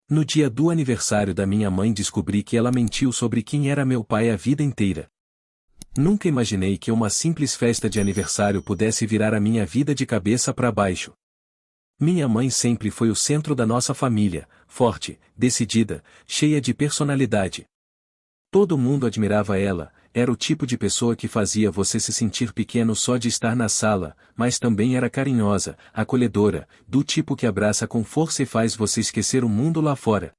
No dia do aniversário da minha mãe descobri que ela mentiu sobre quem era meu pai a vida inteira. Nunca imaginei que uma simples festa de aniversário pudesse virar a minha vida de cabeça para baixo. Minha mãe sempre foi o centro da nossa família, forte, decidida, cheia de personalidade. Todo mundo admirava ela, era o tipo de pessoa que fazia você se sentir pequeno só de estar na sala, mas também era carinhosa, acolhedora, do tipo que abraça com força e faz você esquecer o mundo lá fora.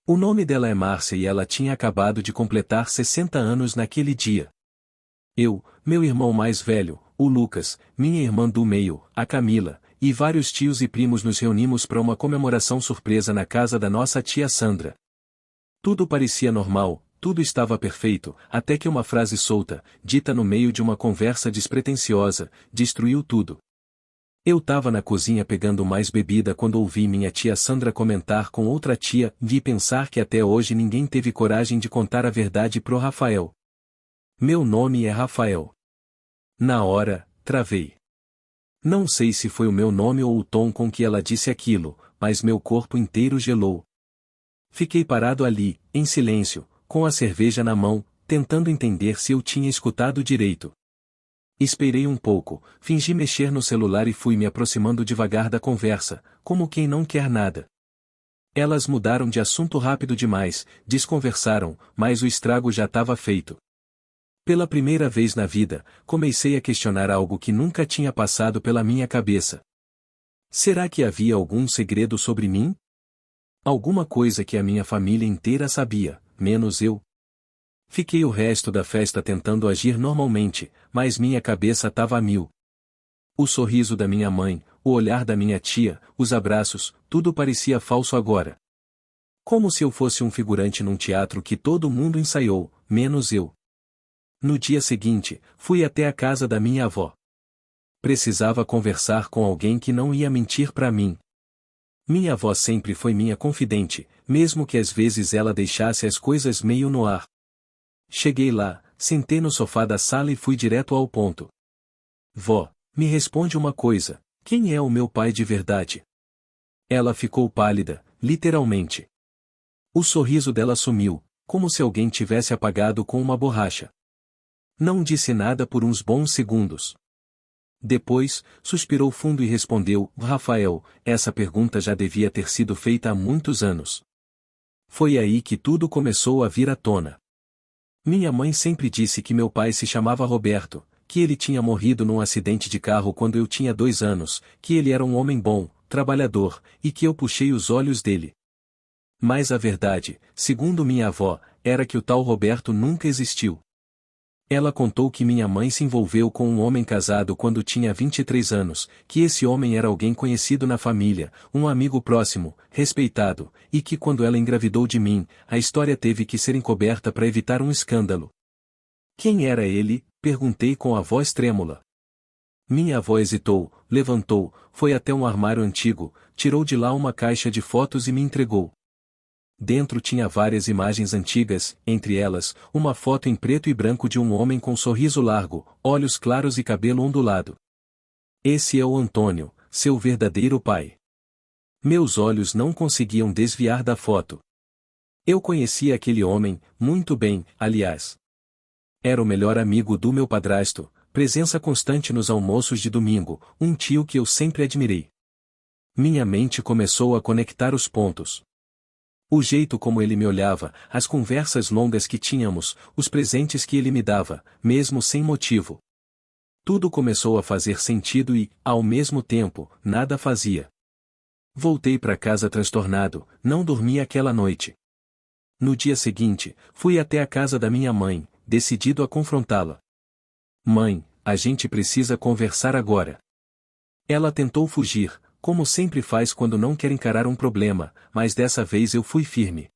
O nome dela é Márcia e ela tinha acabado de completar 60 anos naquele dia. Eu, meu irmão mais velho, o Lucas, minha irmã do meio, a Camila, e vários tios e primos nos reunimos para uma comemoração surpresa na casa da nossa tia Sandra. Tudo parecia normal, tudo estava perfeito, até que uma frase solta, dita no meio de uma conversa despretensiosa, destruiu tudo. Eu tava na cozinha pegando mais bebida quando ouvi minha tia Sandra comentar com outra tia, vi pensar que até hoje ninguém teve coragem de contar a verdade pro Rafael. Meu nome é Rafael. Na hora, travei. Não sei se foi o meu nome ou o tom com que ela disse aquilo, mas meu corpo inteiro gelou. Fiquei parado ali, em silêncio, com a cerveja na mão, tentando entender se eu tinha escutado direito. Esperei um pouco, fingi mexer no celular e fui me aproximando devagar da conversa, como quem não quer nada. Elas mudaram de assunto rápido demais, desconversaram, mas o estrago já estava feito. Pela primeira vez na vida, comecei a questionar algo que nunca tinha passado pela minha cabeça. Será que havia algum segredo sobre mim? Alguma coisa que a minha família inteira sabia, menos eu? Fiquei o resto da festa tentando agir normalmente, mas minha cabeça estava a mil. O sorriso da minha mãe, o olhar da minha tia, os abraços, tudo parecia falso agora. Como se eu fosse um figurante num teatro que todo mundo ensaiou, menos eu. No dia seguinte, fui até a casa da minha avó. Precisava conversar com alguém que não ia mentir para mim. Minha avó sempre foi minha confidente, mesmo que às vezes ela deixasse as coisas meio no ar. Cheguei lá, sentei no sofá da sala e fui direto ao ponto. Vó, me responde uma coisa, quem é o meu pai de verdade? Ela ficou pálida, literalmente. O sorriso dela sumiu, como se alguém tivesse apagado com uma borracha. Não disse nada por uns bons segundos. Depois, suspirou fundo e respondeu: Rafael, essa pergunta já devia ter sido feita há muitos anos. Foi aí que tudo começou a vir à tona. Minha mãe sempre disse que meu pai se chamava Roberto, que ele tinha morrido num acidente de carro quando eu tinha 2 anos, que ele era um homem bom, trabalhador, e que eu puxei os olhos dele. Mas a verdade, segundo minha avó, era que o tal Roberto nunca existiu. Ela contou que minha mãe se envolveu com um homem casado quando tinha 23 anos, que esse homem era alguém conhecido na família, um amigo próximo, respeitado, e que quando ela engravidou de mim, a história teve que ser encoberta para evitar um escândalo. Quem era ele? Perguntei com a voz trêmula. Minha avó hesitou, levantou, foi até um armário antigo, tirou de lá uma caixa de fotos e me entregou. Dentro tinha várias imagens antigas, entre elas, uma foto em preto e branco de um homem com sorriso largo, olhos claros e cabelo ondulado. Esse é o Antônio, seu verdadeiro pai. Meus olhos não conseguiam desviar da foto. Eu conhecia aquele homem, muito bem, aliás. Era o melhor amigo do meu padrasto, presença constante nos almoços de domingo, um tio que eu sempre admirei. Minha mente começou a conectar os pontos. O jeito como ele me olhava, as conversas longas que tínhamos, os presentes que ele me dava, mesmo sem motivo. Tudo começou a fazer sentido e, ao mesmo tempo, nada fazia. Voltei para casa transtornado, não dormi aquela noite. No dia seguinte, fui até a casa da minha mãe, decidido a confrontá-la. Mãe, a gente precisa conversar agora. Ela tentou fugir, como sempre faz quando não quer encarar um problema, mas dessa vez eu fui firme.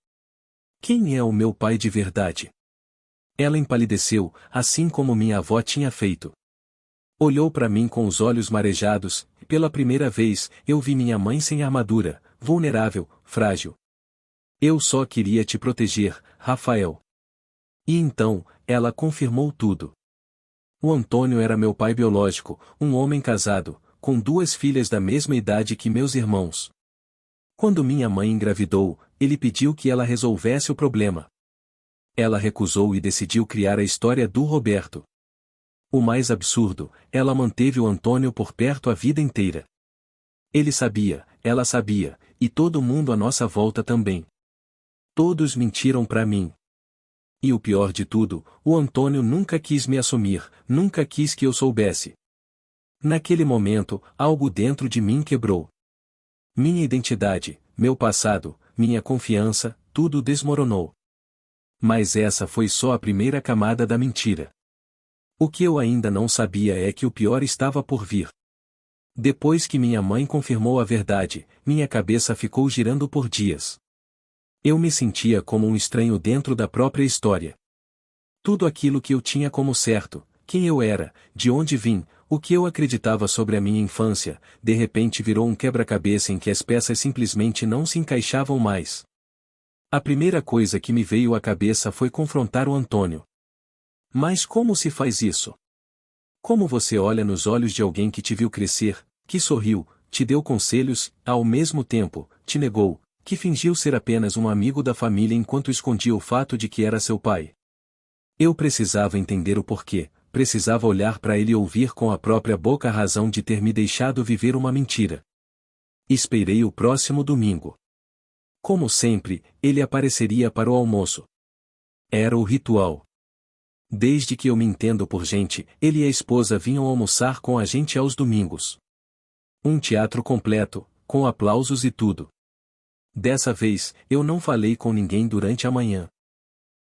Quem é o meu pai de verdade? Ela empalideceu, assim como minha avó tinha feito. Olhou para mim com os olhos marejados, e pela primeira vez, eu vi minha mãe sem armadura, vulnerável, frágil. Eu só queria te proteger, Rafael. E então, ela confirmou tudo. O Antônio era meu pai biológico, um homem casado, com 2 filhas da mesma idade que meus irmãos. Quando minha mãe engravidou, ele pediu que ela resolvesse o problema. Ela recusou e decidiu criar a história do Roberto. O mais absurdo, ela manteve o Antônio por perto a vida inteira. Ele sabia, ela sabia, e todo mundo à nossa volta também. Todos mentiram para mim. E o pior de tudo, o Antônio nunca quis me assumir, nunca quis que eu soubesse. Naquele momento, algo dentro de mim quebrou. Minha identidade, meu passado, minha confiança, tudo desmoronou. Mas essa foi só a primeira camada da mentira. O que eu ainda não sabia é que o pior estava por vir. Depois que minha mãe confirmou a verdade, minha cabeça ficou girando por dias. Eu me sentia como um estranho dentro da própria história. Tudo aquilo que eu tinha como certo, quem eu era, de onde vim, o que eu acreditava sobre a minha infância, de repente virou um quebra-cabeça em que as peças simplesmente não se encaixavam mais. A primeira coisa que me veio à cabeça foi confrontar o Antônio. Mas como se faz isso? Como você olha nos olhos de alguém que te viu crescer, que sorriu, te deu conselhos, ao mesmo tempo, te negou, que fingiu ser apenas um amigo da família enquanto escondia o fato de que era seu pai? Eu precisava entender o porquê, precisava olhar para ele e ouvir com a própria boca a razão de ter me deixado viver uma mentira. Esperei o próximo domingo. Como sempre, ele apareceria para o almoço. Era o ritual. Desde que eu me entendo por gente, ele e a esposa vinham almoçar com a gente aos domingos. Um teatro completo, com aplausos e tudo. Dessa vez, eu não falei com ninguém durante a manhã.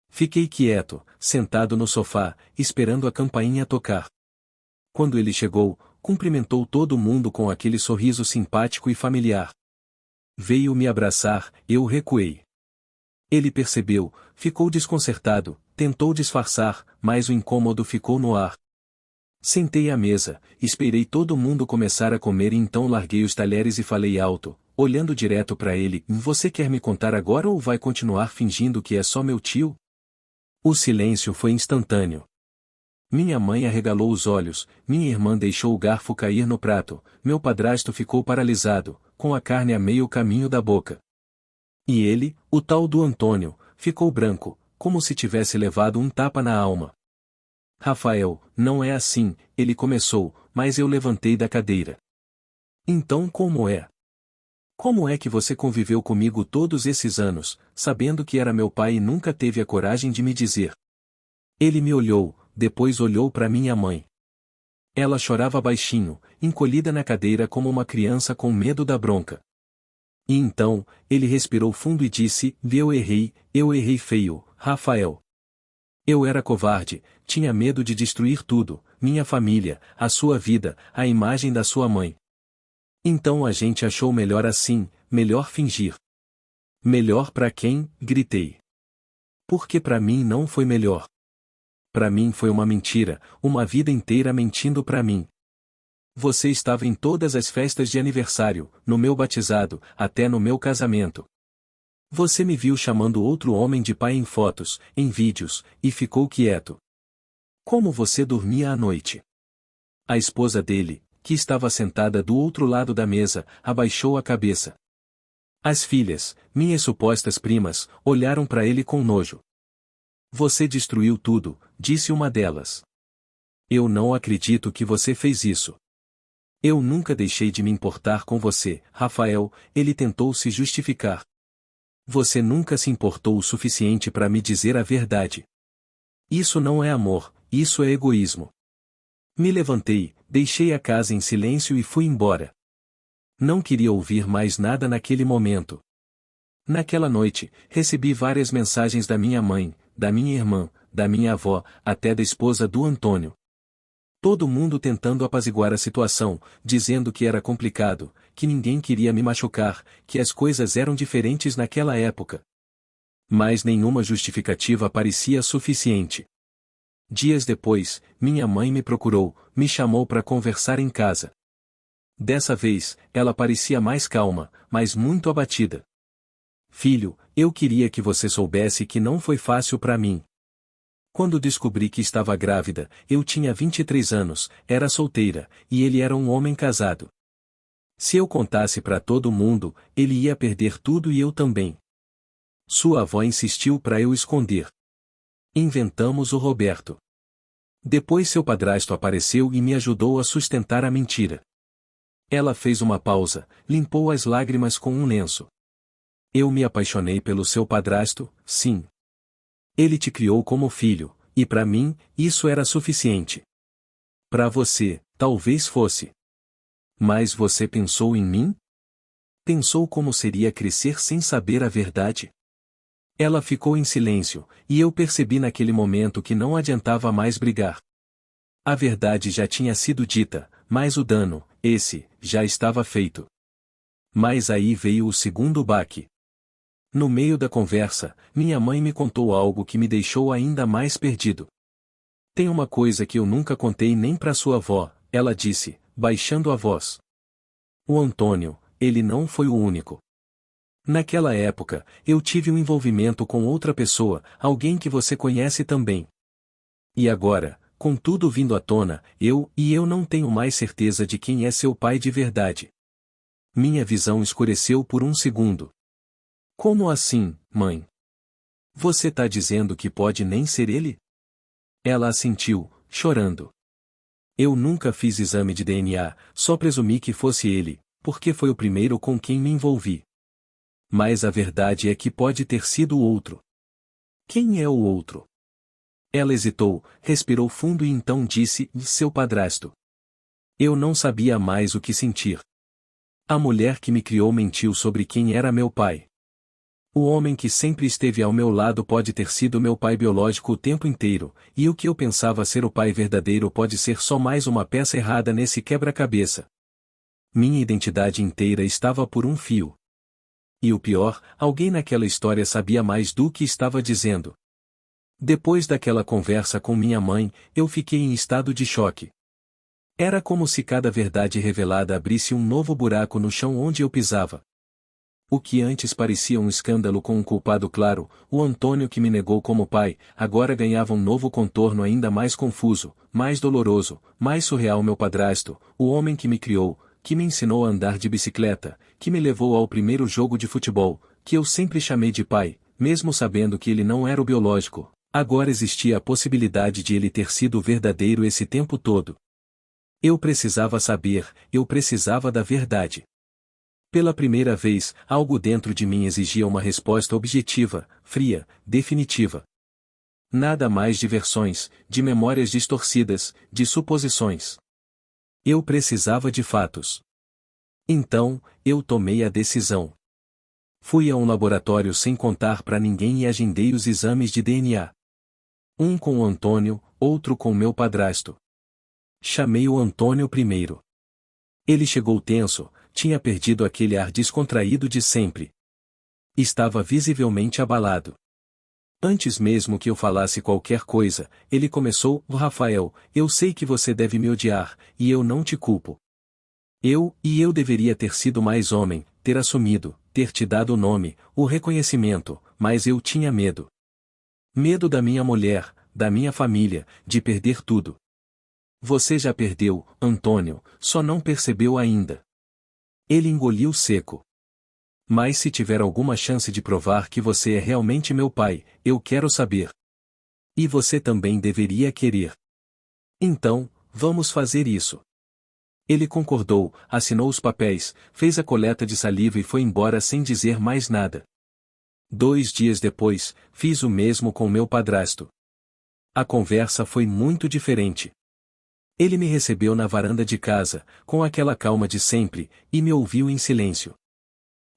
Fiquei quieto, sentado no sofá, esperando a campainha tocar. Quando ele chegou, cumprimentou todo mundo com aquele sorriso simpático e familiar. Veio me abraçar, eu recuei. Ele percebeu, ficou desconcertado, tentou disfarçar, mas o incômodo ficou no ar. Sentei à mesa, esperei todo mundo começar a comer e então larguei os talheres e falei alto, olhando direto para ele: "Você quer me contar agora ou vai continuar fingindo que é só meu tio?" O silêncio foi instantâneo. Minha mãe arregalou os olhos, minha irmã deixou o garfo cair no prato, meu padrasto ficou paralisado, com a carne a meio caminho da boca. E ele, o tal do Antônio, ficou branco, como se tivesse levado um tapa na alma. "Rafael, não é assim", ele começou, mas eu levantei da cadeira. "Então como é? Como é que você conviveu comigo todos esses anos, sabendo que era meu pai e nunca teve a coragem de me dizer?" Ele me olhou, depois olhou para minha mãe. Ela chorava baixinho, encolhida na cadeira como uma criança com medo da bronca. E então, ele respirou fundo e disse: eu errei feio, Rafael. Eu era covarde, tinha medo de destruir tudo, minha família, a sua vida, a imagem da sua mãe. Então a gente achou melhor assim, melhor fingir. Melhor para quem? Gritei. Porque para mim não foi melhor. Para mim foi uma mentira, uma vida inteira mentindo para mim. Você estava em todas as festas de aniversário, no meu batizado, até no meu casamento. Você me viu chamando outro homem de pai em fotos, em vídeos, e ficou quieto. Como você dormia à noite? A esposa dele, que estava sentada do outro lado da mesa, abaixou a cabeça. As filhas, minhas supostas primas, olharam para ele com nojo. Você destruiu tudo, disse uma delas. Eu não acredito que você fez isso. Eu nunca deixei de me importar com você, Rafael, ele tentou se justificar. Você nunca se importou o suficiente para me dizer a verdade. Isso não é amor, isso é egoísmo. Me levantei, deixei a casa em silêncio e fui embora. Não queria ouvir mais nada naquele momento. Naquela noite, recebi várias mensagens da minha mãe, da minha irmã, da minha avó, até da esposa do Antônio. Todo mundo tentando apaziguar a situação, dizendo que era complicado, que ninguém queria me machucar, que as coisas eram diferentes naquela época. Mas nenhuma justificativa parecia suficiente. Dias depois, minha mãe me procurou, me chamou para conversar em casa. Dessa vez, ela parecia mais calma, mas muito abatida. Filho, eu queria que você soubesse que não foi fácil para mim. Quando descobri que estava grávida, eu tinha 23 anos, era solteira, e ele era um homem casado. Se eu contasse para todo mundo, ele ia perder tudo e eu também. Sua avó insistiu para eu esconder. Inventamos o Roberto. Depois seu padrasto apareceu e me ajudou a sustentar a mentira. Ela fez uma pausa, limpou as lágrimas com um lenço. Eu me apaixonei pelo seu padrasto, sim. Ele te criou como filho, e para mim, isso era suficiente. Para você, talvez fosse. Mas você pensou em mim? Pensou como seria crescer sem saber a verdade? Ela ficou em silêncio, e eu percebi naquele momento que não adiantava mais brigar. A verdade já tinha sido dita, mas o dano, esse, já estava feito. Mas aí veio o segundo baque. No meio da conversa, minha mãe me contou algo que me deixou ainda mais perdido. Tem uma coisa que eu nunca contei nem para sua avó, ela disse, baixando a voz. O Antônio, ele não foi o único. Naquela época, eu tive um envolvimento com outra pessoa, alguém que você conhece também. E agora, com tudo vindo à tona, eu não tenho mais certeza de quem é seu pai de verdade. Minha visão escureceu por um segundo. Como assim, mãe? Você tá dizendo que pode nem ser ele? Ela assentiu, chorando. Eu nunca fiz exame de DNA, só presumi que fosse ele, porque foi o primeiro com quem me envolvi. Mas a verdade é que pode ter sido o outro. Quem é o outro? Ela hesitou, respirou fundo e então disse, seu padrasto. Eu não sabia mais o que sentir. A mulher que me criou mentiu sobre quem era meu pai. O homem que sempre esteve ao meu lado pode ter sido meu pai biológico o tempo inteiro, e o que eu pensava ser o pai verdadeiro pode ser só mais uma peça errada nesse quebra-cabeça. Minha identidade inteira estava por um fio. E o pior, alguém naquela história sabia mais do que estava dizendo. Depois daquela conversa com minha mãe, eu fiquei em estado de choque. Era como se cada verdade revelada abrisse um novo buraco no chão onde eu pisava. O que antes parecia um escândalo com um culpado claro, o Antônio que me negou como pai, agora ganhava um novo contorno ainda mais confuso, mais doloroso, mais surreal. Meu padrasto, o homem que me criou, que me ensinou a andar de bicicleta, que me levou ao primeiro jogo de futebol, que eu sempre chamei de pai, mesmo sabendo que ele não era o biológico, agora existia a possibilidade de ele ter sido o verdadeiro esse tempo todo. Eu precisava saber, eu precisava da verdade. Pela primeira vez, algo dentro de mim exigia uma resposta objetiva, fria, definitiva. Nada mais de versões, de memórias distorcidas, de suposições. Eu precisava de fatos. Então, eu tomei a decisão. Fui a um laboratório sem contar para ninguém e agendei os exames de DNA. Um com o Antônio, outro com meu padrasto. Chamei o Antônio primeiro. Ele chegou tenso, tinha perdido aquele ar descontraído de sempre. Estava visivelmente abalado. Antes mesmo que eu falasse qualquer coisa, ele começou, Rafael, eu sei que você deve me odiar, e eu não te culpo. Eu deveria ter sido mais homem, ter assumido, ter te dado o nome, o reconhecimento, mas eu tinha medo. Medo da minha mulher, da minha família, de perder tudo. Você já perdeu, Antônio, só não percebeu ainda. Ele engoliu seco. Mas se tiver alguma chance de provar que você é realmente meu pai, eu quero saber. E você também deveria querer. Então, vamos fazer isso. Ele concordou, assinou os papéis, fez a coleta de saliva e foi embora sem dizer mais nada. 2 dias depois, fiz o mesmo com meu padrasto. A conversa foi muito diferente. Ele me recebeu na varanda de casa, com aquela calma de sempre, e me ouviu em silêncio.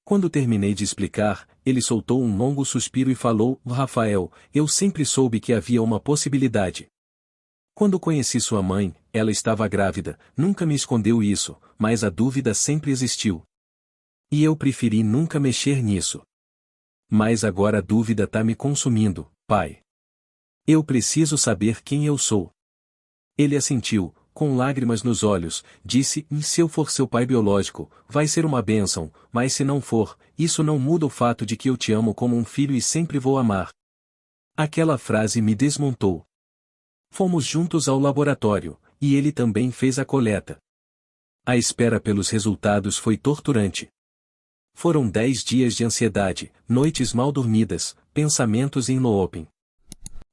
Quando terminei de explicar, ele soltou um longo suspiro e falou, Rafael, eu sempre soube que havia uma possibilidade. Quando conheci sua mãe, ela estava grávida, nunca me escondeu isso, mas a dúvida sempre existiu. E eu preferi nunca mexer nisso. Mas agora a dúvida tá me consumindo, pai. Eu preciso saber quem eu sou. Ele assentiu, com lágrimas nos olhos, disse, se eu for seu pai biológico, vai ser uma bênção, mas se não for, isso não muda o fato de que eu te amo como um filho e sempre vou amar. Aquela frase me desmontou. Fomos juntos ao laboratório, e ele também fez a coleta. A espera pelos resultados foi torturante. Foram 10 dias de ansiedade, noites mal dormidas, pensamentos em looping.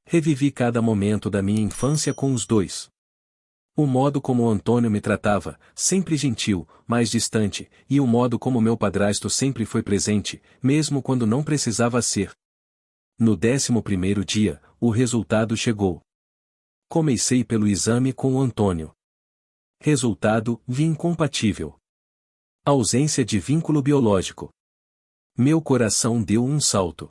Revivi cada momento da minha infância com os dois. O modo como Antônio me tratava, sempre gentil, mais distante, e o modo como meu padrasto sempre foi presente, mesmo quando não precisava ser. No 11º dia, o resultado chegou. Comecei pelo exame com o Antônio. Resultado: vi incompatível. Ausência de vínculo biológico. Meu coração deu um salto.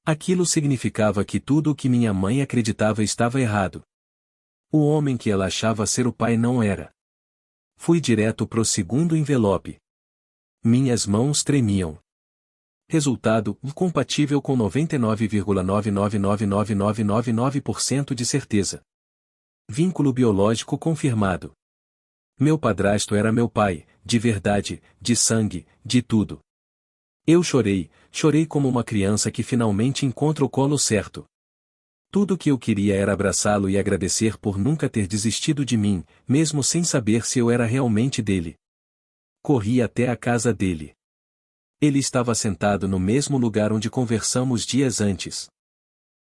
Aquilo significava que tudo o que minha mãe acreditava estava errado. O homem que ela achava ser o pai não era. Fui direto pro segundo envelope. Minhas mãos tremiam. Resultado: incompatível com 99,9999999% de certeza. Vínculo biológico confirmado. Meu padrasto era meu pai, de verdade, de sangue, de tudo. Eu chorei como uma criança que finalmente encontra o colo certo. Tudo o que eu queria era abraçá-lo e agradecer por nunca ter desistido de mim, mesmo sem saber se eu era realmente dele. Corri até a casa dele. Ele estava sentado no mesmo lugar onde conversamos dias antes.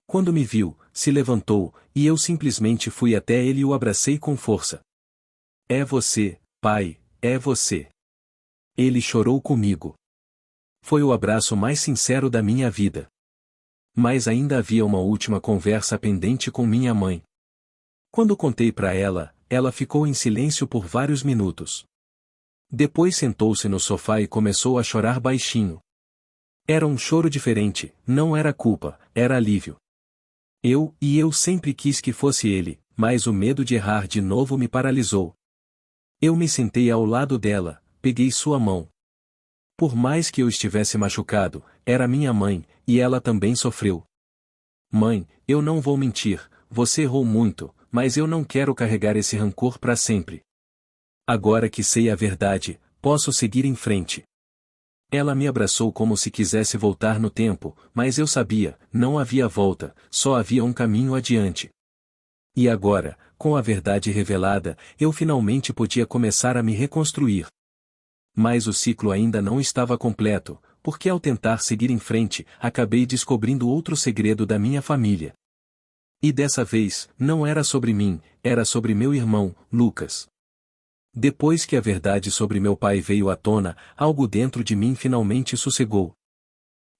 Quando me viu, se levantou, e eu simplesmente fui até ele e o abracei com força. É você, pai, é você. Ele chorou comigo. Foi o abraço mais sincero da minha vida. Mas ainda havia uma última conversa pendente com minha mãe. Quando contei para ela, ela ficou em silêncio por vários minutos. Depois sentou-se no sofá e começou a chorar baixinho. Era um choro diferente, não era culpa, era alívio. Eu sempre quis que fosse ele, mas o medo de errar de novo me paralisou. Eu me sentei ao lado dela, peguei sua mão. Por mais que eu estivesse machucado, era minha mãe, e ela também sofreu. Mãe, eu não vou mentir, você errou muito, mas eu não quero carregar esse rancor para sempre. Agora que sei a verdade, posso seguir em frente. Ela me abraçou como se quisesse voltar no tempo, mas eu sabia, não havia volta, só havia um caminho adiante. E agora, com a verdade revelada, eu finalmente podia começar a me reconstruir. Mas o ciclo ainda não estava completo, porque ao tentar seguir em frente, acabei descobrindo outro segredo da minha família. E dessa vez, não era sobre mim, era sobre meu irmão, Lucas. Depois que a verdade sobre meu pai veio à tona, algo dentro de mim finalmente sossegou.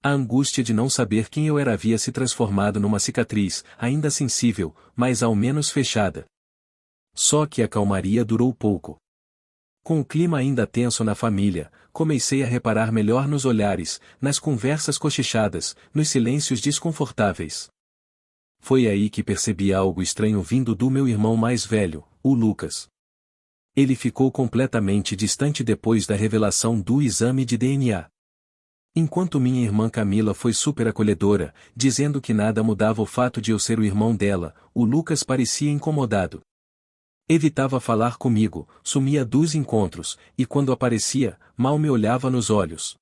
A angústia de não saber quem eu era havia se transformado numa cicatriz, ainda sensível, mas ao menos fechada. Só que a calmaria durou pouco. Com o clima ainda tenso na família, comecei a reparar melhor nos olhares, nas conversas cochichadas, nos silêncios desconfortáveis. Foi aí que percebi algo estranho vindo do meu irmão mais velho, o Lucas. Ele ficou completamente distante depois da revelação do exame de DNA. Enquanto minha irmã Camila foi super acolhedora, dizendo que nada mudava o fato de eu ser o irmão dela, o Lucas parecia incomodado. Evitava falar comigo, sumia dos encontros, e quando aparecia, mal me olhava nos olhos.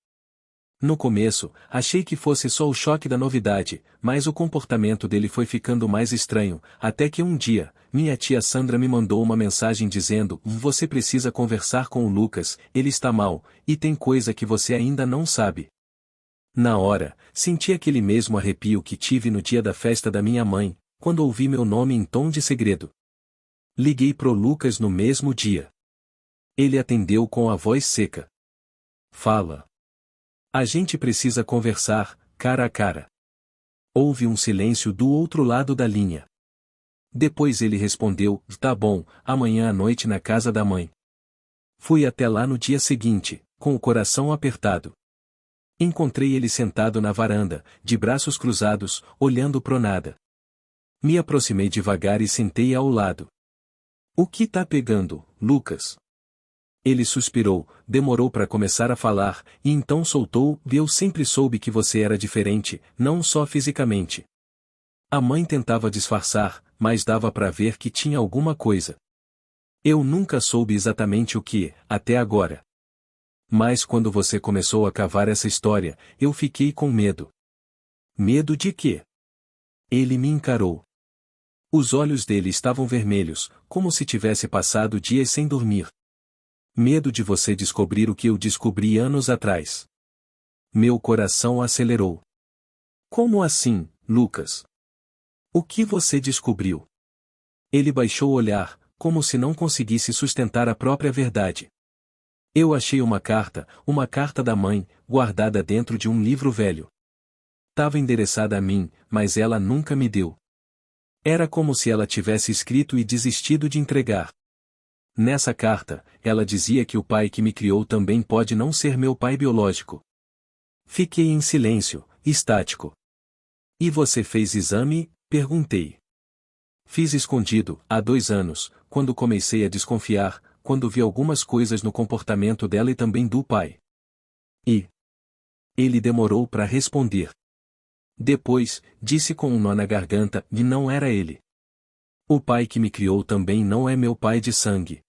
No começo, achei que fosse só o choque da novidade, mas o comportamento dele foi ficando mais estranho, até que um dia, minha tia Sandra me mandou uma mensagem dizendo: "Você precisa conversar com o Lucas, ele está mal, e tem coisa que você ainda não sabe." Na hora, senti aquele mesmo arrepio que tive no dia da festa da minha mãe, quando ouvi meu nome em tom de segredo. Liguei pro Lucas no mesmo dia. Ele atendeu com a voz seca. "Fala. A gente precisa conversar, cara a cara." Houve um silêncio do outro lado da linha. Depois ele respondeu: "Tá bom, amanhã à noite na casa da mãe." Fui até lá no dia seguinte, com o coração apertado. Encontrei ele sentado na varanda, de braços cruzados, olhando pro nada. Me aproximei devagar e sentei ao lado. "O que tá pegando, Lucas?" Ele suspirou, demorou para começar a falar, e então soltou: "Eu sempre soube que você era diferente, não só fisicamente." A mãe tentava disfarçar, mas dava para ver que tinha alguma coisa. Eu nunca soube exatamente o que, até agora. Mas quando você começou a cavar essa história, eu fiquei com medo. Medo de quê? Ele me encarou. Os olhos dele estavam vermelhos, como se tivesse passado dias sem dormir. Medo de você descobrir o que eu descobri anos atrás. Meu coração acelerou. Como assim, Lucas? O que você descobriu? Ele baixou o olhar, como se não conseguisse sustentar a própria verdade. Eu achei uma carta da mãe, guardada dentro de um livro velho. Estava endereçada a mim, mas ela nunca me deu. Era como se ela tivesse escrito e desistido de entregar. Nessa carta, ela dizia que o pai que me criou também pode não ser meu pai biológico. Fiquei em silêncio, estático. E você fez exame? Perguntei. Fiz escondido, há 2 anos, quando comecei a desconfiar, quando vi algumas coisas no comportamento dela e também do pai. E ele demorou para responder. Depois, disse com um nó na garganta, e não era ele. O pai que me criou também não é meu pai de sangue.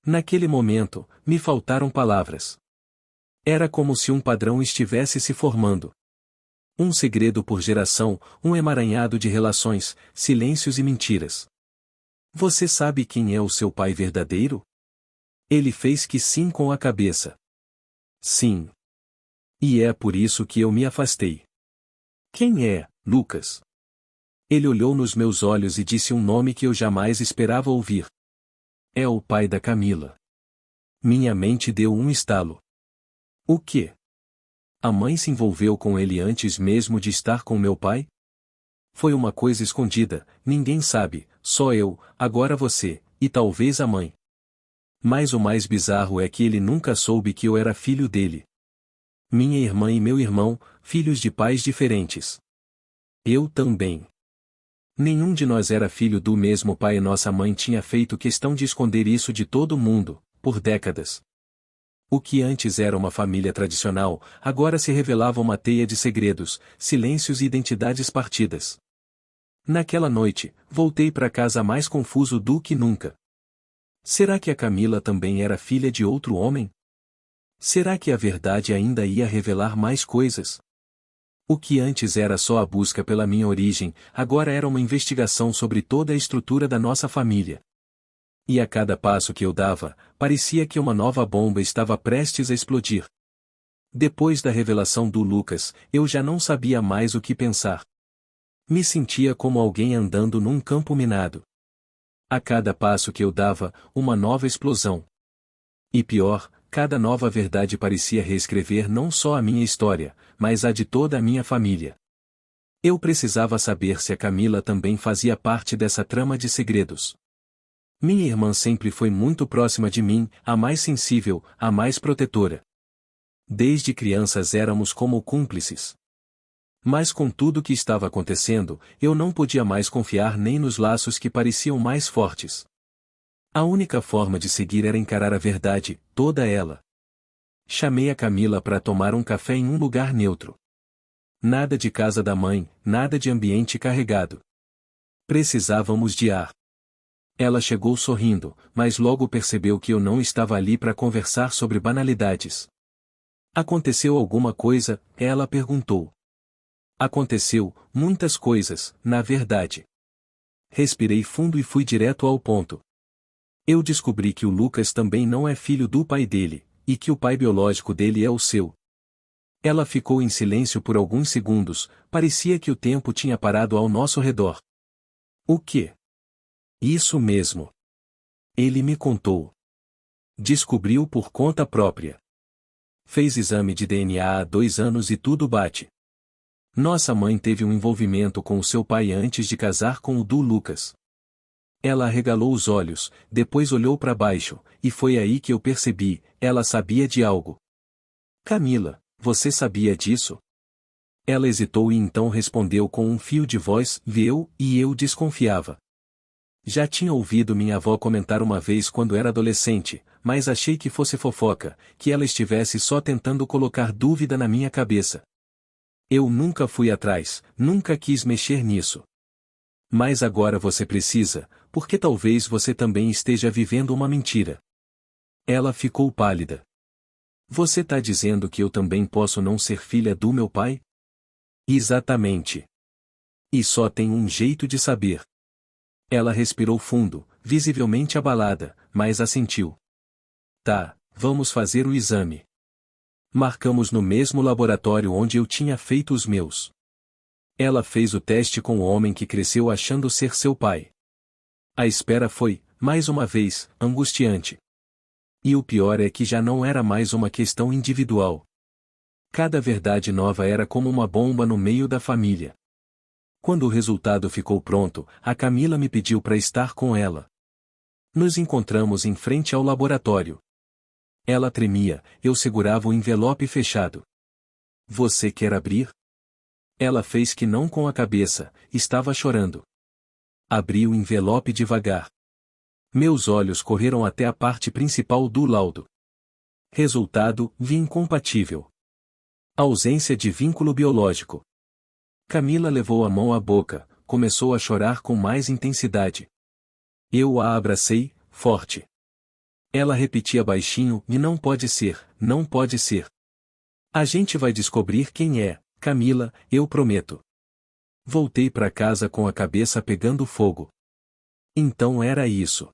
Naquele momento, me faltaram palavras. Era como se um padrão estivesse se formando. Um segredo por geração, um emaranhado de relações, silêncios e mentiras. Você sabe quem é o seu pai verdadeiro? Ele fez que sim com a cabeça. Sim. E é por isso que eu me afastei. Quem é, Lucas? Ele olhou nos meus olhos e disse um nome que eu jamais esperava ouvir. É o pai da Camila. Minha mente deu um estalo. O quê? A mãe se envolveu com ele antes mesmo de estar com meu pai? Foi uma coisa escondida, ninguém sabe, só eu, agora você, e talvez a mãe. Mas o mais bizarro é que ele nunca soube que eu era filho dele. Minha irmã e meu irmão, filhos de pais diferentes. Eu também. Nenhum de nós era filho do mesmo pai e nossa mãe tinha feito questão de esconder isso de todo mundo, por décadas. O que antes era uma família tradicional, agora se revelava uma teia de segredos, silêncios e identidades partidas. Naquela noite, voltei para casa mais confuso do que nunca. Será que a Camila também era filha de outro homem? Será que a verdade ainda ia revelar mais coisas? O que antes era só a busca pela minha origem, agora era uma investigação sobre toda a estrutura da nossa família. E a cada passo que eu dava, parecia que uma nova bomba estava prestes a explodir. Depois da revelação do Lucas, eu já não sabia mais o que pensar. Me sentia como alguém andando num campo minado. A cada passo que eu dava, uma nova explosão. E pior, cada nova verdade parecia reescrever não só a minha história, mas a de toda a minha família. Eu precisava saber se a Camila também fazia parte dessa trama de segredos. Minha irmã sempre foi muito próxima de mim, a mais sensível, a mais protetora. Desde crianças éramos como cúmplices. Mas com tudo o que estava acontecendo, eu não podia mais confiar nem nos laços que pareciam mais fortes. A única forma de seguir era encarar a verdade, toda ela. Chamei a Camila para tomar um café em um lugar neutro. Nada de casa da mãe, nada de ambiente carregado. Precisávamos de ar. Ela chegou sorrindo, mas logo percebeu que eu não estava ali para conversar sobre banalidades. Aconteceu alguma coisa? Ela perguntou. Aconteceu, muitas coisas, na verdade. Respirei fundo e fui direto ao ponto. Eu descobri que o Lucas também não é filho do pai dele, e que o pai biológico dele é o seu. Ela ficou em silêncio por alguns segundos, parecia que o tempo tinha parado ao nosso redor. O quê? Isso mesmo. Ele me contou. Descobriu por conta própria. Fez exame de DNA há 2 anos e tudo bate. Nossa mãe teve um envolvimento com o seu pai antes de casar com o do Lucas. Ela arregalou os olhos, depois olhou para baixo, e foi aí que eu percebi, ela sabia de algo. Camila, você sabia disso? Ela hesitou e então respondeu com um fio de voz, eu desconfiava. Já tinha ouvido minha avó comentar uma vez quando era adolescente, mas achei que fosse fofoca, que ela estivesse só tentando colocar dúvida na minha cabeça. Eu nunca fui atrás, nunca quis mexer nisso. Mas agora você precisa, porque talvez você também esteja vivendo uma mentira. Ela ficou pálida. Você tá dizendo que eu também posso não ser filha do meu pai? Exatamente. E só tem um jeito de saber. Ela respirou fundo, visivelmente abalada, mas assentiu. Tá, vamos fazer o exame. Marcamos no mesmo laboratório onde eu tinha feito os meus. Ela fez o teste com o homem que cresceu achando ser seu pai. A espera foi, mais uma vez, angustiante. E o pior é que já não era mais uma questão individual. Cada verdade nova era como uma bomba no meio da família. Quando o resultado ficou pronto, a Camila me pediu para estar com ela. Nos encontramos em frente ao laboratório. Ela tremia, eu segurava o envelope fechado. Você quer abrir? Ela fez que não com a cabeça, estava chorando. Abri o envelope devagar. Meus olhos correram até a parte principal do laudo. Resultado: vi incompatível. Ausência de vínculo biológico. Camila levou a mão à boca, começou a chorar com mais intensidade. Eu a abracei, forte. Ela repetia baixinho: e não pode ser, não pode ser. A gente vai descobrir quem é, Camila, eu prometo. Voltei para casa com a cabeça pegando fogo. Então era isso.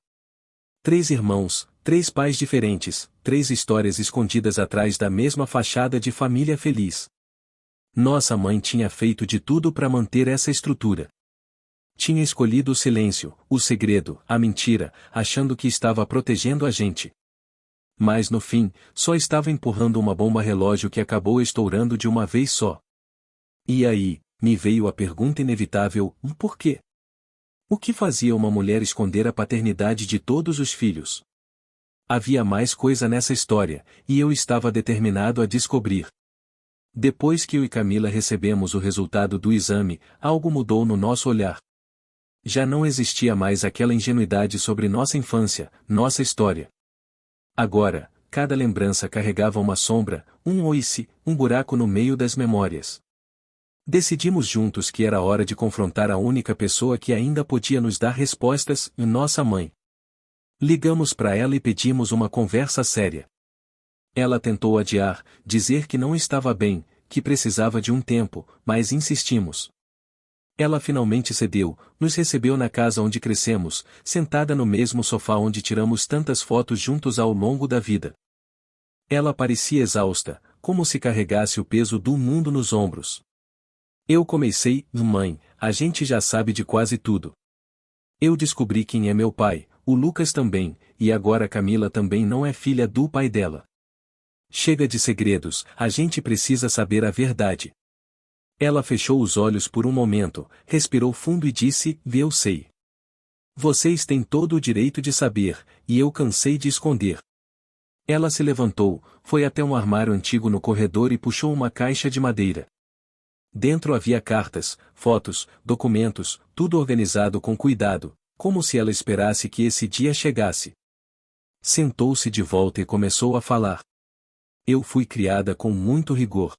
3 irmãos, 3 pais diferentes, 3 histórias escondidas atrás da mesma fachada de família feliz. Nossa mãe tinha feito de tudo para manter essa estrutura. Tinha escolhido o silêncio, o segredo, a mentira, achando que estava protegendo a gente. Mas no fim, só estava empurrando uma bomba relógio que acabou estourando de uma vez só. E aí, me veio a pergunta inevitável: por quê? O que fazia uma mulher esconder a paternidade de todos os filhos? Havia mais coisa nessa história, e eu estava determinado a descobrir. Depois que eu e Camila recebemos o resultado do exame, algo mudou no nosso olhar. Já não existia mais aquela ingenuidade sobre nossa infância, nossa história. Agora, cada lembrança carregava uma sombra, um oice, um buraco no meio das memórias. Decidimos juntos que era hora de confrontar a única pessoa que ainda podia nos dar respostas, nossa mãe. Ligamos para ela e pedimos uma conversa séria. Ela tentou adiar, dizer que não estava bem, que precisava de um tempo, mas insistimos. Ela finalmente cedeu, nos recebeu na casa onde crescemos, sentada no mesmo sofá onde tiramos tantas fotos juntos ao longo da vida. Ela parecia exausta, como se carregasse o peso do mundo nos ombros. Eu comecei: mãe, a gente já sabe de quase tudo. Eu descobri quem é meu pai, o Lucas também, e agora Camila também não é filha do pai dela. Chega de segredos, a gente precisa saber a verdade. Ela fechou os olhos por um momento, respirou fundo e disse: eu sei. Vocês têm todo o direito de saber, e eu cansei de esconder. Ela se levantou, foi até um armário antigo no corredor e puxou uma caixa de madeira. Dentro havia cartas, fotos, documentos, tudo organizado com cuidado, como se ela esperasse que esse dia chegasse. Sentou-se de volta e começou a falar. Eu fui criada com muito rigor.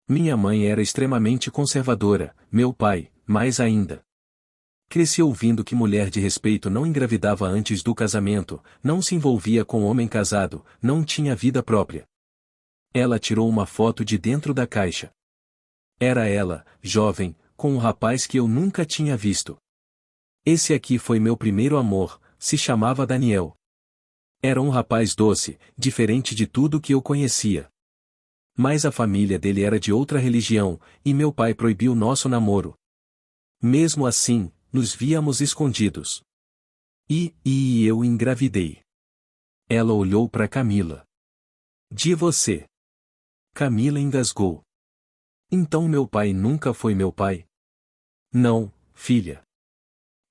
Minha mãe era extremamente conservadora, meu pai, mais ainda. Cresci ouvindo que mulher de respeito não engravidava antes do casamento, não se envolvia com homem casado, não tinha vida própria. Ela tirou uma foto de dentro da caixa. Era ela, jovem, com um rapaz que eu nunca tinha visto. Esse aqui foi meu primeiro amor, se chamava Daniel. Era um rapaz doce, diferente de tudo que eu conhecia. Mas a família dele era de outra religião, e meu pai proibiu nosso namoro. Mesmo assim, nos víamos escondidos. E eu engravidei. Ela olhou para Camila. De você. Camila engasgou. Então meu pai nunca foi meu pai? Não, filha.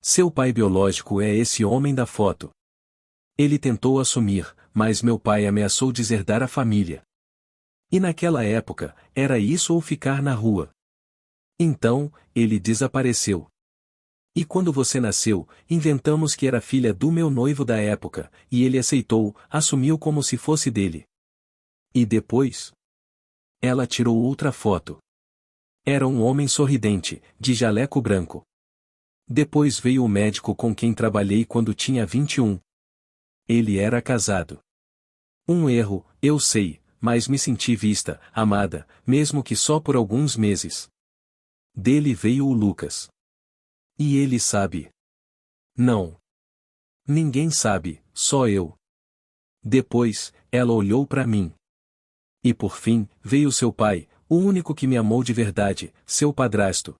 Seu pai biológico é esse homem da foto. Ele tentou assumir, mas meu pai ameaçou deserdar a família. E naquela época, era isso ou ficar na rua. Então, ele desapareceu. E quando você nasceu, inventamos que era filha do meu noivo da época, e ele aceitou, assumiu como se fosse dele. E depois? Ela tirou outra foto. Era um homem sorridente, de jaleco branco. Depois veio o médico com quem trabalhei quando tinha 21. Ele era casado. Um erro, eu sei, mas me senti vista, amada, mesmo que só por alguns meses. Dele veio o Lucas. E ele sabe? Não. Ninguém sabe, só eu. Depois, ela olhou para mim. E por fim, veio seu pai, o único que me amou de verdade, seu padrasto.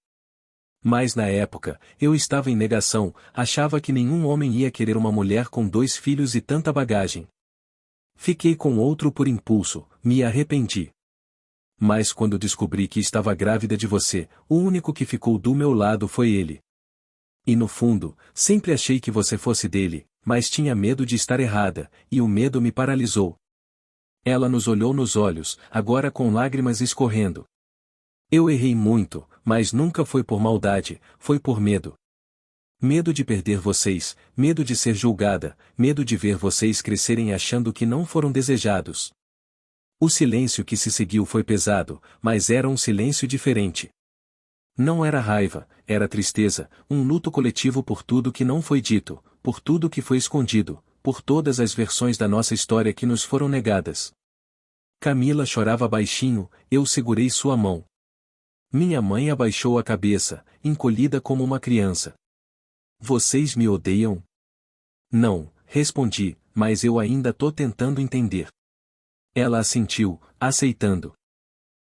Mas na época, eu estava em negação, achava que nenhum homem ia querer uma mulher com 2 filhos e tanta bagagem. Fiquei com outro por impulso, me arrependi. Mas quando descobri que estava grávida de você, o único que ficou do meu lado foi ele. E no fundo, sempre achei que você fosse dele, mas tinha medo de estar errada, e o medo me paralisou. Ela nos olhou nos olhos, agora com lágrimas escorrendo. Eu errei muito, mas nunca foi por maldade, foi por medo. Medo de perder vocês, medo de ser julgada, medo de ver vocês crescerem achando que não foram desejados. O silêncio que se seguiu foi pesado, mas era um silêncio diferente. Não era raiva, era tristeza, um luto coletivo por tudo que não foi dito, por tudo que foi escondido, por todas as versões da nossa história que nos foram negadas. Camila chorava baixinho, eu segurei sua mão. Minha mãe abaixou a cabeça, encolhida como uma criança. Vocês me odeiam? Não, respondi, mas eu ainda tô tentando entender. Ela assentiu, aceitando.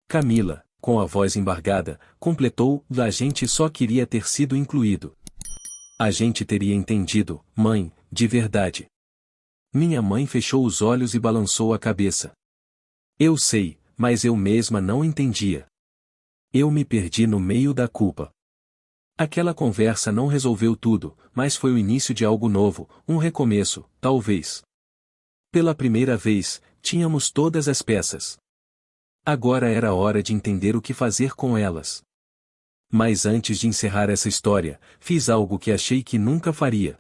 Camila, com a voz embargada, completou: a gente só queria ter sido incluído. A gente teria entendido, mãe, de verdade. Minha mãe fechou os olhos e balançou a cabeça. Eu sei, mas eu mesma não entendia. Eu me perdi no meio da culpa. Aquela conversa não resolveu tudo, mas foi o início de algo novo, um recomeço, talvez. Pela primeira vez, tínhamos todas as peças. Agora era hora de entender o que fazer com elas. Mas antes de encerrar essa história, fiz algo que achei que nunca faria.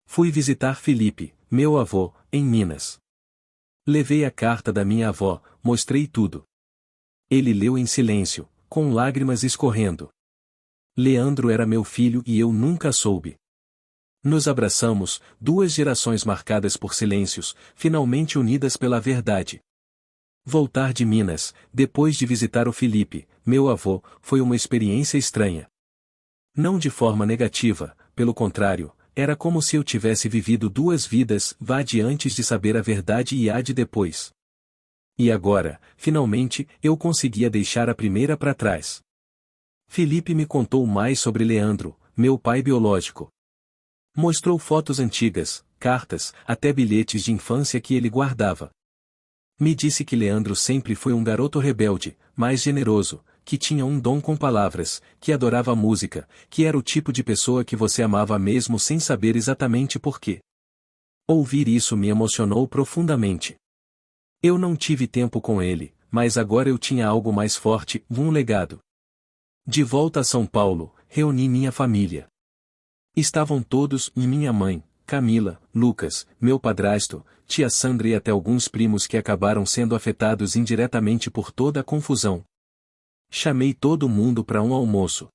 Fui visitar Felipe, meu avô, em Minas. Levei a carta da minha avó, mostrei tudo. Ele leu em silêncio, com lágrimas escorrendo. Leandro era meu filho e eu nunca soube. Nos abraçamos, 2 gerações marcadas por silêncios, finalmente unidas pela verdade. Voltar de Minas, depois de visitar o Felipe, meu avô, foi uma experiência estranha. Não de forma negativa, pelo contrário, era como se eu tivesse vivido 2 vidas, vá de antes de saber a verdade e a de depois. E agora, finalmente, eu conseguia deixar a primeira para trás. Felipe me contou mais sobre Leandro, meu pai biológico. Mostrou fotos antigas, cartas, até bilhetes de infância que ele guardava. Me disse que Leandro sempre foi um garoto rebelde, mas generoso, que tinha um dom com palavras, que adorava música, que era o tipo de pessoa que você amava mesmo sem saber exatamente por quê. Ouvir isso me emocionou profundamente. Eu não tive tempo com ele, mas agora eu tinha algo mais forte, um legado. De volta a São Paulo, reuni minha família. Estavam todos, e minha mãe, Camila, Lucas, meu padrasto, tia Sandra e até alguns primos que acabaram sendo afetados indiretamente por toda a confusão. Chamei todo mundo para um almoço.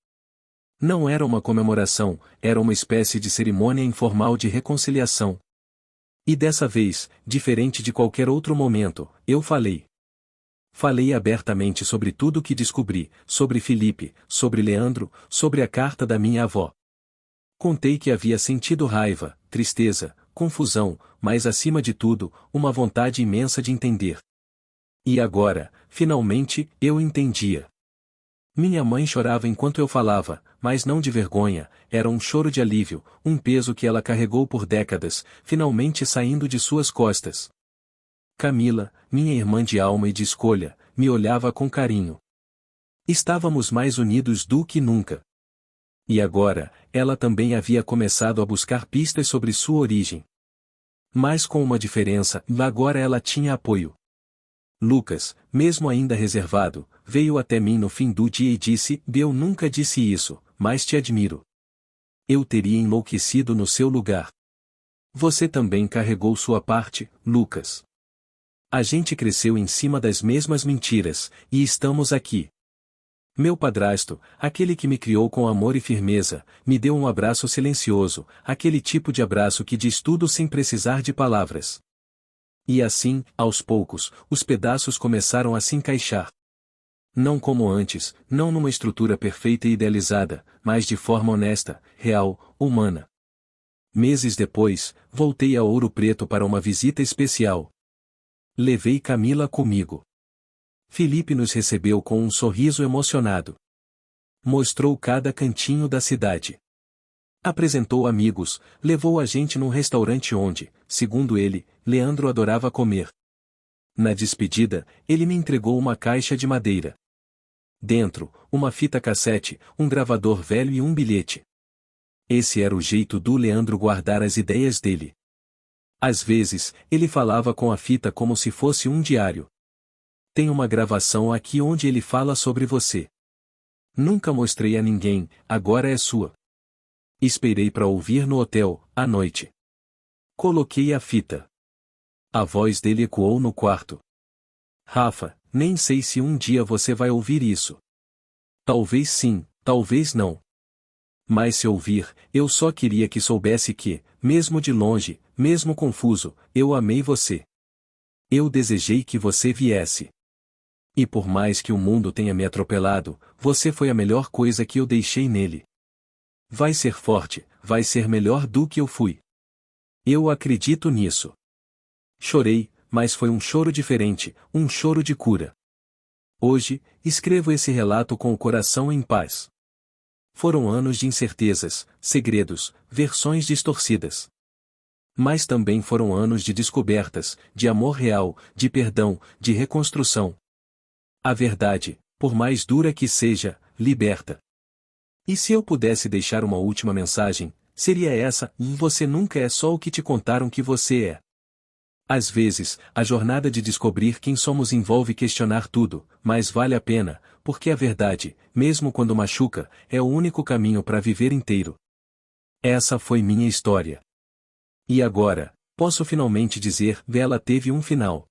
Não era uma comemoração, era uma espécie de cerimônia informal de reconciliação. E dessa vez, diferente de qualquer outro momento, eu falei. Falei abertamente sobre tudo o que descobri, sobre Felipe, sobre Leandro, sobre a carta da minha avó. Contei que havia sentido raiva, tristeza, confusão, mas acima de tudo, uma vontade imensa de entender. E agora, finalmente, eu entendia. Minha mãe chorava enquanto eu falava, mas não de vergonha, era um choro de alívio, um peso que ela carregou por décadas, finalmente saindo de suas costas. Camila, minha irmã de alma e de escolha, me olhava com carinho. Estávamos mais unidos do que nunca. E agora, ela também havia começado a buscar pistas sobre sua origem. Mas com uma diferença, agora ela tinha apoio. Lucas, mesmo ainda reservado, veio até mim no fim do dia e disse: eu nunca disse isso, mas te admiro. Eu teria enlouquecido no seu lugar. Você também carregou sua parte, Lucas. A gente cresceu em cima das mesmas mentiras, e estamos aqui. Meu padrasto, aquele que me criou com amor e firmeza, me deu um abraço silencioso, aquele tipo de abraço que diz tudo sem precisar de palavras. E assim, aos poucos, os pedaços começaram a se encaixar. Não como antes, não numa estrutura perfeita e idealizada, mas de forma honesta, real, humana. Meses depois, voltei a Ouro Preto para uma visita especial. Levei Camila comigo. Felipe nos recebeu com um sorriso emocionado. Mostrou cada cantinho da cidade. Apresentou amigos, levou a gente num restaurante onde, segundo ele, Leandro adorava comer. Na despedida, ele me entregou uma caixa de madeira. Dentro, uma fita cassete, um gravador velho e um bilhete. Esse era o jeito do Leandro guardar as ideias dele. Às vezes, ele falava com a fita como se fosse um diário. Tem uma gravação aqui onde ele fala sobre você. Nunca mostrei a ninguém, agora é sua. Esperei para ouvir no hotel, à noite. Coloquei a fita. A voz dele ecoou no quarto. Rafa, nem sei se um dia você vai ouvir isso. Talvez sim, talvez não. Mas se ouvir, eu só queria que soubesse que, mesmo de longe, mesmo confuso, eu amei você. Eu desejei que você viesse. E por mais que o mundo tenha me atropelado, você foi a melhor coisa que eu deixei nele. Vai ser forte, vai ser melhor do que eu fui. Eu acredito nisso. Chorei, mas foi um choro diferente, um choro de cura. Hoje, escrevo esse relato com o coração em paz. Foram anos de incertezas, segredos, versões distorcidas. Mas também foram anos de descobertas, de amor real, de perdão, de reconstrução. A verdade, por mais dura que seja, liberta. E se eu pudesse deixar uma última mensagem, seria essa: você nunca é só o que te contaram que você é. Às vezes, a jornada de descobrir quem somos envolve questionar tudo, mas vale a pena, porque a verdade, mesmo quando machuca, é o único caminho para viver inteiro. Essa foi minha história. E agora, posso finalmente dizer: ela teve um final.